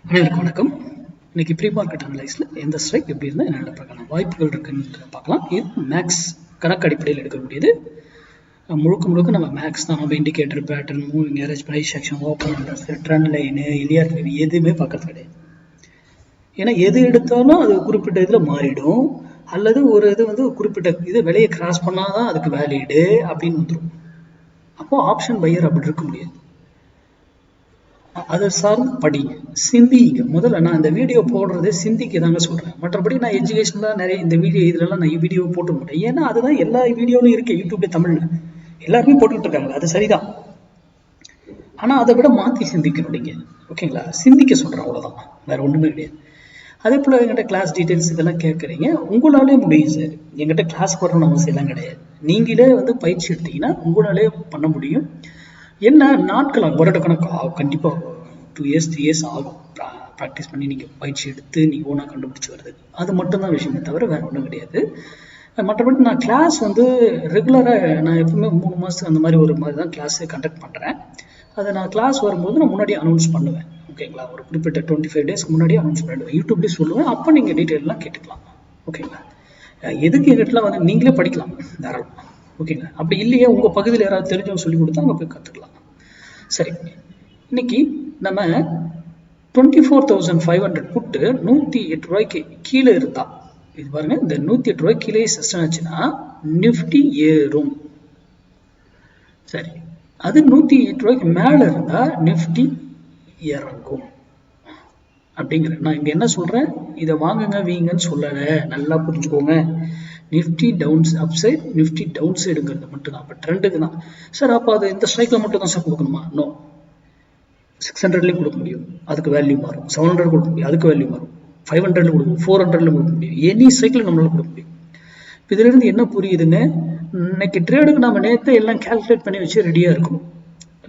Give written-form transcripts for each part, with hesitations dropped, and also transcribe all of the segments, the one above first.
அனைவருக்கும் வணக்கம். இன்னைக்கு ப்ரீ மார்க்கெட் அனலைஸ்ல எந்த ஸ்ட்ரைக் எப்படி இருந்தால் என்னென்ன பார்க்கலாம், வாய்ப்புகள் இருக்குன்னு பார்க்கலாம். இது மேக்ஸ் கணக்கு அடிப்படையில் எடுக்கக்கூடியது. முழுக்க முழுக்க நம்ம மேக்ஸ் தான். நம்ம indicator, pattern, moving average, price action, open interest, trend line, எலிஆர் எதுவுமே பார்க்கறது கிடையாது. ஏன்னா எது எடுத்தாலும் அது குறிப்பிட்ட இதில் மாறிடும், அல்லது ஒரு இது வந்து குறிப்பிட்ட இது விலையை கிராஸ் பண்ணாதான் அதுக்கு வேலிடு அப்படின்னு வந்துடும். அப்போ ஆப்ஷன் பையர் அப்படி இருக்க முடியாது. அதை சார்ந்து படிங்க, சிந்திங்க. முதல்ல நான் இந்த வீடியோ போடுறதே சிந்திக்க தாங்க சொல்றேன். மற்றபடி நான் எஜுகேஷன்லாம் நிறைய இந்த இதுலலாம் நான் வீடியோ போட்டு மாட்டேன். ஏன்னா அதுதான் எல்லா வீடியோலும் இருக்கு யூடியூப்ல, தமிழ்ல எல்லாருமே போட்டுட்டு இருக்காங்க, அது சரிதான். ஆனா அதை விட மாத்தி சிந்திக்கணும் நீங்க, ஓகேங்களா? சிந்திக்க சொல்றேன், அவ்வளவுதான், வேற ஒண்ணுமே கிடையாது. அதே போல எங்கிட்ட கிளாஸ் டீடைல்ஸ் இதெல்லாம் கேட்குறீங்க, உங்களாலே முடியும் சார். எங்கிட்ட கிளாஸ் வரணும்னு அவசியம் எல்லாம் கிடையாது. நீங்களே வந்து பயிற்சி எடுத்தீங்கன்னா உங்களாலே பண்ண முடியும். என்ன நாட்கள் வருடக்கணக்கு கண்டிப்பாக 2 years 3 years ஆகும் ப்ராக்டிஸ் பண்ணி நீங்கள் பயிற்சி எடுத்து நீங்கள் ஓனாக கண்டுபிடிச்சி வருது. அது மட்டும்தான் விஷயமே தவிர வேறு ஒன்றும் கிடையாது. மற்றபடி நான் கிளாஸ் வந்து ரெகுலராக நான் எப்பவுமே 3 மாதத்துக்கு அந்த மாதிரி ஒரு மாதிரி தான் கிளாஸ் கண்டக்ட் பண்ணுறேன். அதை நான் கிளாஸ் வரும்போது நான் முன்னாடி அனௌன்ஸ் பண்ணுவேன், ஓகேங்களா? ஒரு குறிப்பிட்ட 25 days முன்னாடியே அனௌன்ஸ் பண்ணிடுவேன், யூடியூப்லேயே சொல்லுவேன். அப்போ நீங்கள் டீட்டெயிலெலாம் கேட்டுக்கலாம், ஓகேங்களா? எதுக்கு எங்கிட்டலாம் வந்து நீங்களே படிக்கலாம் தாராளமாக, ஓகேங்களா? அப்படி இல்லையே உங்கள் பகுதியில் யாராவது தெரிஞ்சவங்க சொல்லி கொடுத்தா அங்கே போய் கற்றுக்கலாம். சரி, இன்னைக்கு நம்ம 24,500 புட்டு 108 ரூபாய்க்கு கீழே இருந்தா, இது பாருங்க, இந்த 108 ரூபாய்க்கு கீழே சஸ்டன் ஆச்சுன்னா நிஃப்டி ஏறும். சரி, அது 108 ரூபாய்க்கு மேல இருந்தா நிஃப்டி இறங்கும் அப்படிங்கிற. நான் இங்க என்ன சொல்றேன், இதை வாங்குங்க வீங்கன்னு சொல்லல, நல்லா புரிஞ்சுக்கோங்க. Nifty downs upside, Nifty down சைடுங்கிறது மட்டும் தான். அப்போ ட்ரெண்டுக்கு தான் சார். அப்போ அது இந்த ஸ்ட்ரைக்ல மட்டும் தான் சார் கொடுக்கணுமா? நோ, 600லேயும் கொடுக்க முடியும், அதுக்கு வேல்யூ மாறும். 700 கொடுக்க முடியும், அதுக்கு வேல்யூ மாறும். 500ல கொடுக்கும், 400ல கொடுக்க முடியும். எனி சைக்கிள் நம்மளால கொடுக்க முடியும். இதுல இருந்து என்ன புரியுதுன்னு, இன்னைக்கு ட்ரேடுக்கு நம்ம நேரத்தை எல்லாம் கால்குலேட் பண்ணி வச்சு ரெடியா இருக்கணும்.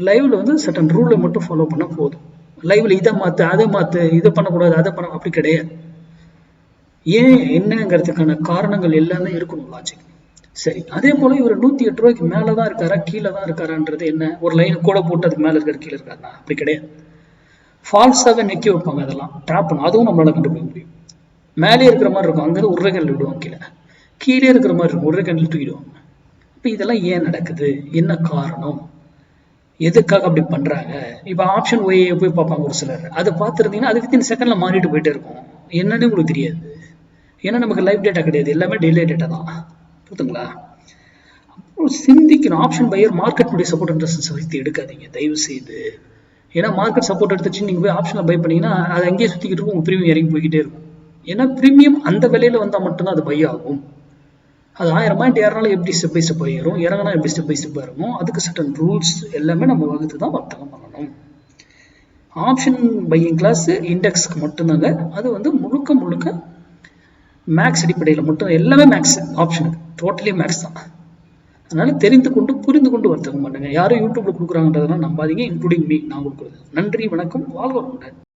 லைவ்ல வந்து சட்டன் ரூலை மட்டும் ஃபாலோ பண்ண போதும். லைவ்ல இதை மாத்து, அதை மாத்து, இதை பண்ணக்கூடாது, அதை பண்ண, அப்படி கிடையாது. ஏன் என்னங்கிறதுக்கான காரணங்கள் எல்லாமே இருக்கணும், லாஜிக். சரி, அதே போல இவர் 108 ரூபாய்க்கு மேலதான் இருக்காரா கீழே தான் இருக்காரான்றது என்ன? ஒரு லைன் கூட போட்டு அதுக்கு மேல இருக்காரு கீழே இருக்காருன்னா அப்படி கிடையாது. ஃபால்ஸாக நெக்கி வைப்பாங்க, அதெல்லாம் ட்ராப் பண்ணும். அதுவும் நம்மளால கண்டுபிடிக்க முடியும். மேலே இருக்கிற மாதிரி இருக்கும், அங்கே ஒரே கண்ணில் விடுவாங்க, கீழே கீழே இருக்கிற மாதிரி இருக்கும், ஒரே கண்ணில் தூக்கிடுவாங்க. இப்போ இதெல்லாம் ஏன் நடக்குது, என்ன காரணம், எதுக்காக அப்படி பண்றாங்க? இப்போ ஆப்ஷன் ஒய் போய் பார்ப்பாங்க ஒரு சிலர். அதை பார்த்துருந்தீங்கன்னா அது வித்தின் செகண்ட்ல மாறிட்டு போயிட்டே இருக்கும், என்னன்னு உங்களுக்கு தெரியாது. ஏன்னா நமக்கு லைவ் டேட்டா கிடையாது, எல்லாமே டிலே டேட்டா தான், புரியுதுங்களா? அப்புறம் சிந்திக்கணும். ஆப்ஷன் பையர் மார்க்கெட்டுடைய சப்போர்ட் அண்ட் ரெசிஸ்டன்ஸ் வைத்து எடுக்காதீங்க தயவு செய்து. ஏன்னா மார்க்கெட் சப்போர்ட் எடுத்துச்சு நீங்க போய் ஆப்ஷன்ல பை பண்ணீங்கன்னா அது அங்கேயே சுத்திக்கிட்டு இருக்கும், உங்க ப்ரீமியம் இறங்கி போய்கிட்டே இருக்கும். ஏன்னா ப்ரீமியம் அந்த விலையில வந்தா மட்டும்தான் அது பை ஆகும். அது 1000 பாயிண்ட் ஏறினாலும் எப்படி ஸ்டெப் பை ஸ்டெப் ஏறும், இறங்கினா எப்படி ஸ்டெப் பை ஸ்டெப் இறங்கும், அதுக்கு சட்டன் ரூல்ஸ் எல்லாமே நம்ம வகுத்து தான் வர்த்தகம் பண்ணணும். ஆப்ஷன் பையிங் கிளாஸ் இண்டெக்ஸ்க்கு மட்டும்தாங்க. அது வந்து முழுக்க முழுக்க மேக்ஸ் அடிப்படையில் மட்டும், எல்லாமே மேக்ஸ், ஆப்ஷனுக்கு டோட்டலி மேக்ஸ் தான். அதனால தெரிந்து கொண்டு புரிந்து கொண்டு வர்த்தகம் பண்ணுங்க. யாரும் யூடியூப்ல கொடுக்குறாங்கன்றதெல்லாம் நம்பாதீங்க, இன்க்ளூடிங் மீ, நான் கொடுக்குறது. நன்றி, வணக்கம், வாழ்க வளமுடன்.